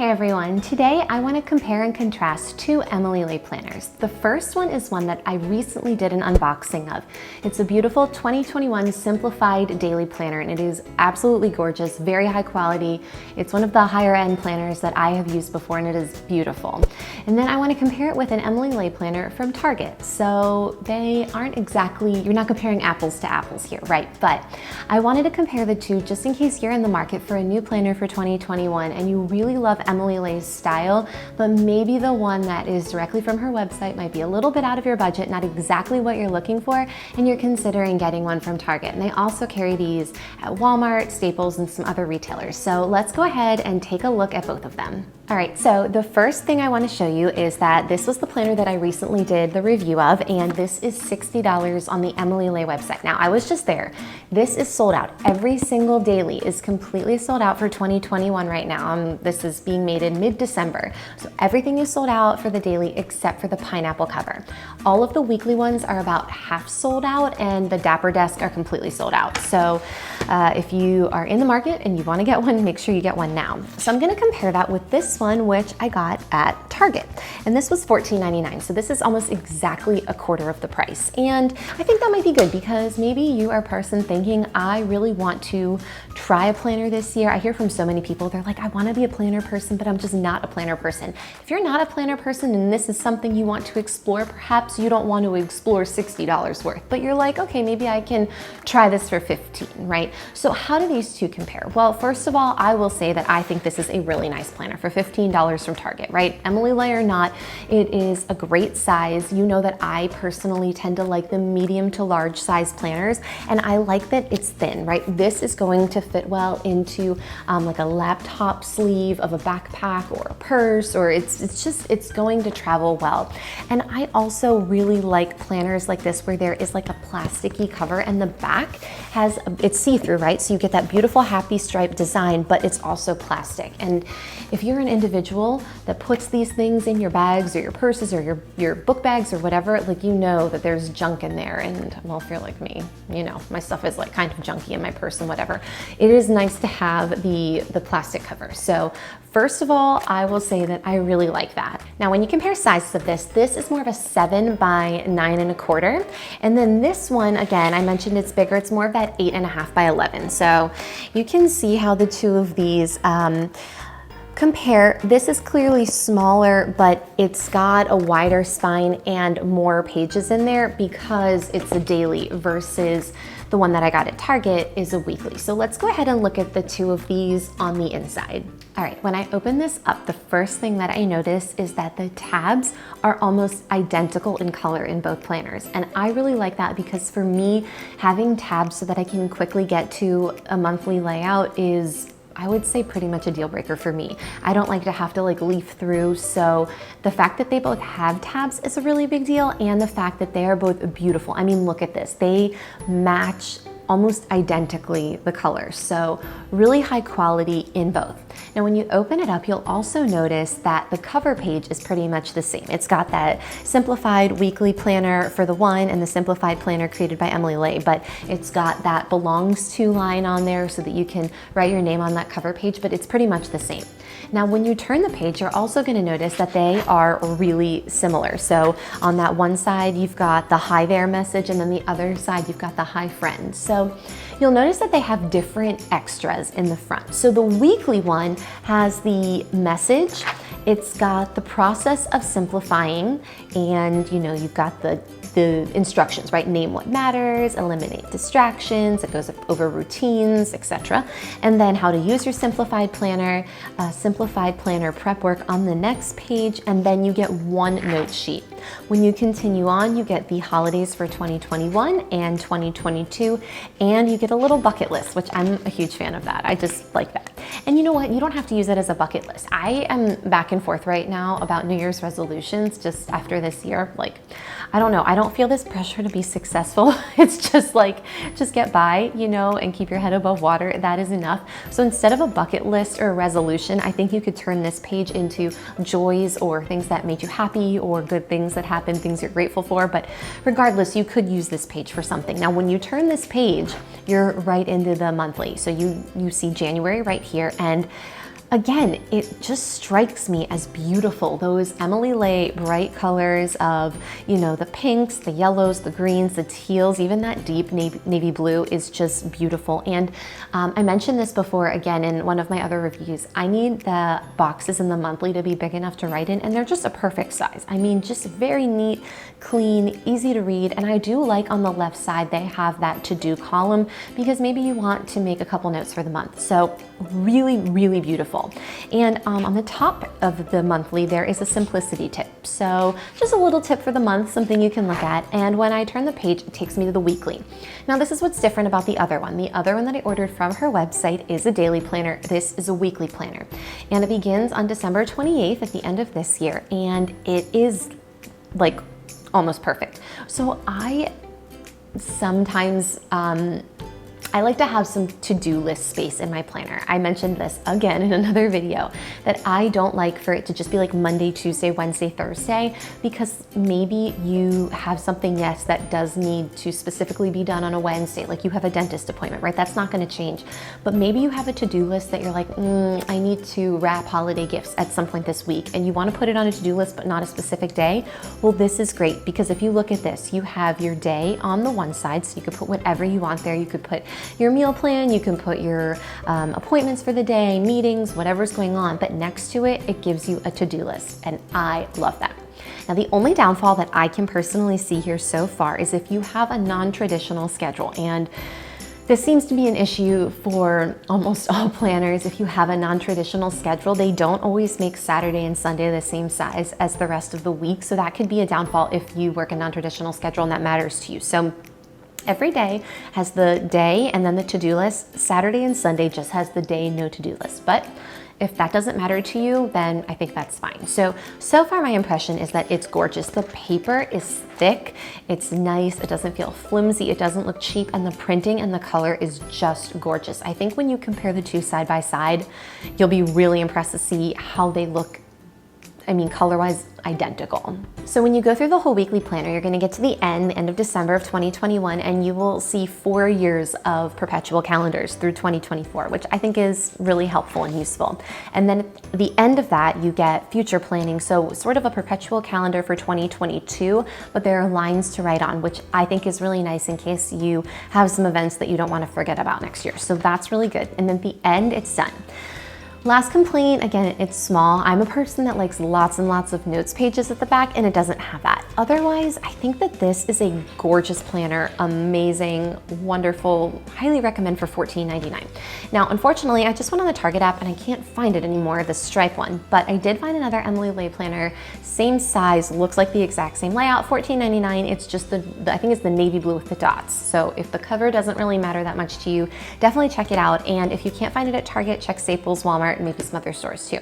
Hey everyone, today I want to compare and contrast two Emily Ley planners. The first one is one that I recently did an unboxing of. It's a beautiful 2021 Simplified Daily Planner and it is absolutely gorgeous, very high quality. It's one of the higher end planners that I have used before and it is beautiful. And then I want to compare it with an Emily Ley planner from Target. So they aren't exactly, you're not comparing apples to apples here, right? But I wanted to compare the two just in case you're in the market for a new planner for 2021 and you really love Emily Ley's style, but maybe the one that is directly from her website might be a little bit out of your budget, not exactly what you're looking for, and you're considering getting one from Target. And they also carry these at Walmart, Staples, and some other retailers. So let's go ahead and take a look at both of them. All right, so the first thing I want to show you is that this was the planner that I recently did the review of, and this is $60 on the Emily Ley website. Now, I was just there. This is sold out. Every single daily is completely sold out for 2021 right now. This is being made in mid-December. So everything is sold out for the daily except for the pineapple cover. All of the weekly ones are about half sold out and the Dapper Desk are completely sold out. So if you are in the market and you want to get one, make sure you get one now. So I'm going to compare that with this one, which I got at Target. And this was $14.99. So this is almost exactly a quarter of the price. And I think that might be good because maybe you are a person thinking, I really want to try a planner this year. I hear from so many people, they're like, I want to be a planner person, but I'm just not a planner person. If you're not a planner person and this is something you want to explore, perhaps you don't want to explore $60 worth, but you're like, okay, maybe I can try this for $15, right? So how do these two compare? Well, first of all, I will say that I think this is a really nice planner for $15 from Target, right? Emily Ley or not, it is a great size. You know that I personally tend to like the medium to large size planners, and I like that it's thin, right? This is going to fit well into like a laptop sleeve of a backpack or a purse, or it's going to travel well. And I also really like planners like this where there is like a plasticky cover and the back has, it's see-through, right? So you get that beautiful happy stripe design, but it's also plastic. And if you're an individual that puts these things in your bags or your purses or your book bags or whatever, like you know that there's junk in there. And well, if you're like me, you know, my stuff is like kind of junky in my purse and whatever. It is nice to have the plastic cover. So first of all, I will say that I really like that. Now, when you compare sizes of this is more of a 7 by 9 1/4. And then this one, again, I mentioned it's bigger. It's more of that 8.5 by 11. So you can see how the two of these compare. This is clearly smaller, but it's got a wider spine and more pages in there because it's a daily versus the one that I got at Target is a weekly. So let's go ahead and look at the two of these on the inside. All right, when I open this up, the first thing that I notice is that the tabs are almost identical in color in both planners. And I really like that because for me, having tabs so that I can quickly get to a monthly layout is, I would say, pretty much a deal breaker for me. I don't like to have to like leaf through. So the fact that they both have tabs is a really big deal. And the fact that they are both beautiful. I mean, look at this. They match almost identically the colors. So really high quality in both. Now, when you open it up, you'll also notice that the cover page is pretty much the same. It's got that Simplified Weekly Planner for the one and the Simplified Planner created by Emily Ley, but it's got that belongs to line on there so that you can write your name on that cover page, but it's pretty much the same. Now, when you turn the page, you're also going to notice that they are really similar. So on that one side, you've got the hi there message, and then the other side, you've got the hi friend. So you'll notice that they have different extras in the front. So the weekly one has the message, it's got the process of simplifying, and you know, you've got the instructions, right? Name what matters, eliminate distractions, it goes over routines, etc. And then how to use your Simplified Planner, Simplified Planner prep work on the next page, and then you get one note sheet. When you continue on, you get the holidays for 2021 and 2022, and you get a little bucket list, which I'm a huge fan of that. I just like that. And you know what? You don't have to use it as a bucket list. I am back and forth right now about New Year's resolutions just after this year. Like, I don't know. I don't feel this pressure to be successful. It's just like, just get by, you know, and keep your head above water. That is enough. So instead of a bucket list or a resolution, I think you could turn this page into joys or things that made you happy or good things that happened, things you're grateful for. But regardless, you could use this page for something. Now, when you turn this page, you're right into the monthly. So you see January right here, and again, it just strikes me as beautiful. Those Emily Ley bright colors of, you know, the pinks, the yellows, the greens, the teals, even that deep navy blue is just beautiful. And I mentioned this before, again, in one of my other reviews. I need the boxes in the monthly to be big enough to write in, and they're just a perfect size. I mean, just very neat, clean, easy to read. And I do like on the left side, they have that to-do column because maybe you want to make a couple notes for the month. So really, really beautiful. And on the top of the monthly, there is a simplicity tip. So just a little tip for the month, something you can look at. And when I turn the page, it takes me to the weekly. Now, this is what's different about the other one. The other one that I ordered from her website is a daily planner. This is a weekly planner. And it begins on December 28th at the end of this year. And it is like almost perfect. So I sometimes, I like to have some to-do list space in my planner. I mentioned this again in another video, that I don't like for it to just be like Monday, Tuesday, Wednesday, Thursday, because maybe you have something, yes, that does need to specifically be done on a Wednesday, like you have a dentist appointment, right? That's not gonna change. But maybe you have a to-do list that you're like, I need to wrap holiday gifts at some point this week, and you wanna put it on a to-do list, but not a specific day. Well, this is great, because if you look at this, you have your day on the one side, so you could put whatever you want there. You could put your meal plan, you can put your appointments for the day, meetings, whatever's going on, but next to it, it gives you a to-do list, and I love that. Now, the only downfall that I can personally see here so far is if you have a non-traditional schedule, and this seems to be an issue for almost all planners. If you have a non-traditional schedule, they don't always make Saturday and Sunday the same size as the rest of the week, so that could be a downfall if you work a non-traditional schedule and that matters to you. So every day has the day and then the to-do list. Saturday and Sunday just has the day, no to-do list. But if that doesn't matter to you, then I think that's fine. So far my impression is that it's gorgeous. The paper is thick, it's nice, it doesn't feel flimsy, it doesn't look cheap, and the printing and the color is just gorgeous. I think when you compare the two side by side, you'll be really impressed to see how they look, I mean, color-wise, identical. So when you go through the whole weekly planner, you're gonna get to the end of December of 2021, and you will see 4 years of perpetual calendars through 2024, which I think is really helpful and useful. And then at the end of that, you get future planning. So sort of a perpetual calendar for 2022, but there are lines to write on, which I think is really nice in case you have some events that you don't wanna forget about next year. So that's really good. And then at the end, it's done. Last complaint, again, it's small. I'm a person that likes lots and lots of notes pages at the back, and it doesn't have that. Otherwise, I think that this is a gorgeous planner, amazing, wonderful, highly recommend for $14.99. Now, unfortunately, I just went on the Target app and I can't find it anymore, the stripe one, but I did find another Emily Ley planner, same size, looks like the exact same layout, $14.99. It's just I think it's the navy blue with the dots. So if the cover doesn't really matter that much to you, definitely check it out. And if you can't find it at Target, check Staples, Wal-Mart, and maybe some other stores too.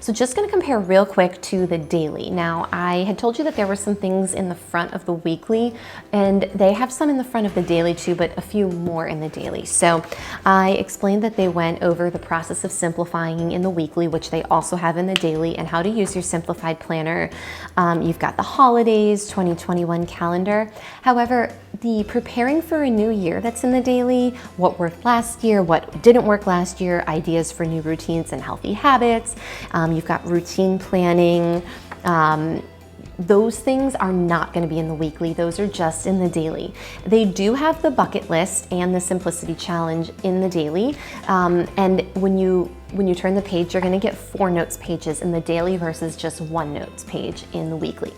So just gonna compare real quick to the daily. Now, I had told you that there were some things in the front of the weekly, and they have some in the front of the daily too, but a few more in the daily. So I explained that they went over the process of simplifying in the weekly, which they also have in the daily, and how to use your simplified planner. You've got the holidays, 2021 calendar. However, the preparing for a new year that's in the daily, what worked last year, what didn't work last year, ideas for new routines and healthy habits. You've got routine planning. Those things are not going to be in the weekly. Those are just in the daily. They do have the bucket list and the simplicity challenge in the daily. And when you turn the page, you're going to get 4 notes pages in the daily versus just 1 notes page in the weekly.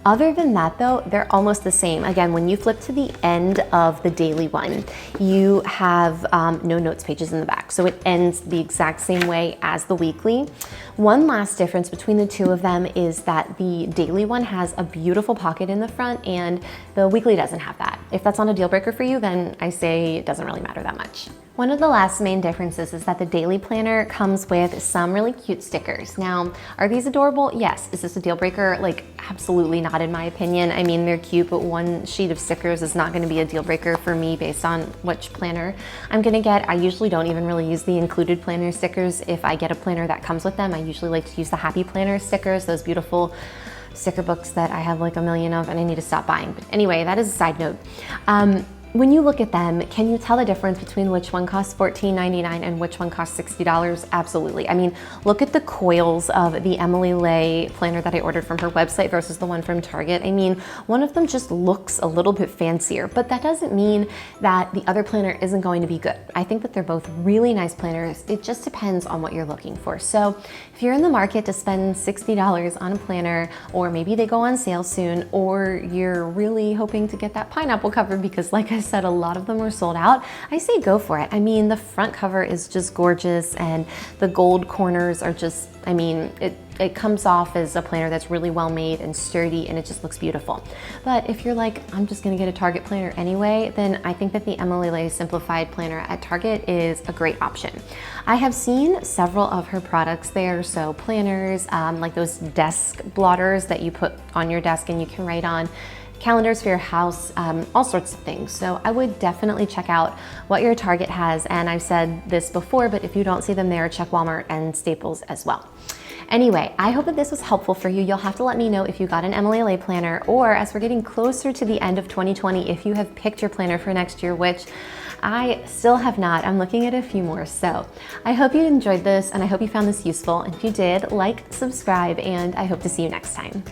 Other than that though, they're almost the same. Again, when you flip to the end of the daily one, you have no notes pages in the back. So it ends the exact same way as the weekly. One last difference between the two of them is that the daily one has a beautiful pocket in the front and the weekly doesn't have that. If that's not a deal breaker for you, then I say it doesn't really matter that much. One of the last main differences is that the daily planner comes with some really cute stickers. Now, are these adorable? Yes. Is this a deal breaker? Like, absolutely not in my opinion. I mean, they're cute, but one sheet of stickers is not gonna be a deal breaker for me based on which planner I'm gonna get. I usually don't even really use the included planner stickers. If I get a planner that comes with them, I usually like to use the Happy Planner stickers, those beautiful sticker books that I have like a million of and I need to stop buying. But anyway, that is a side note. when you look at them, can you tell the difference between which one costs $14.99 and which one costs $60? Absolutely. I mean, look at the coils of the Emily Ley planner that I ordered from her website versus the one from Target. I mean, one of them just looks a little bit fancier, but that doesn't mean that the other planner isn't going to be good. I think that they're both really nice planners. It just depends on what you're looking for. So if you're in the market to spend $60 on a planner, or maybe they go on sale soon, or you're really hoping to get that pineapple cover because, like I said, a lot of them are sold out, I say go for it. I mean, the front cover is just gorgeous, and the gold corners are just, I mean, it comes off as a planner that's really well made and sturdy, and it just looks beautiful. But if you're like, I'm just gonna get a Target planner anyway, then I think that the Emily Ley Simplified Planner at Target is a great option. I have seen several of her products there, so planners, like those desk blotters that you put on your desk and you can write on, calendars for your house, all sorts of things. So I would definitely check out what your Target has. And I've said this before, but if you don't see them there, check Walmart and Staples as well. Anyway, I hope that this was helpful for you. You'll have to let me know if you got an Emily Ley planner, or as we're getting closer to the end of 2020, if you have picked your planner for next year, which I still have not. I'm looking at a few more. So I hope you enjoyed this, and I hope you found this useful. And if you did, like, subscribe, and I hope to see you next time.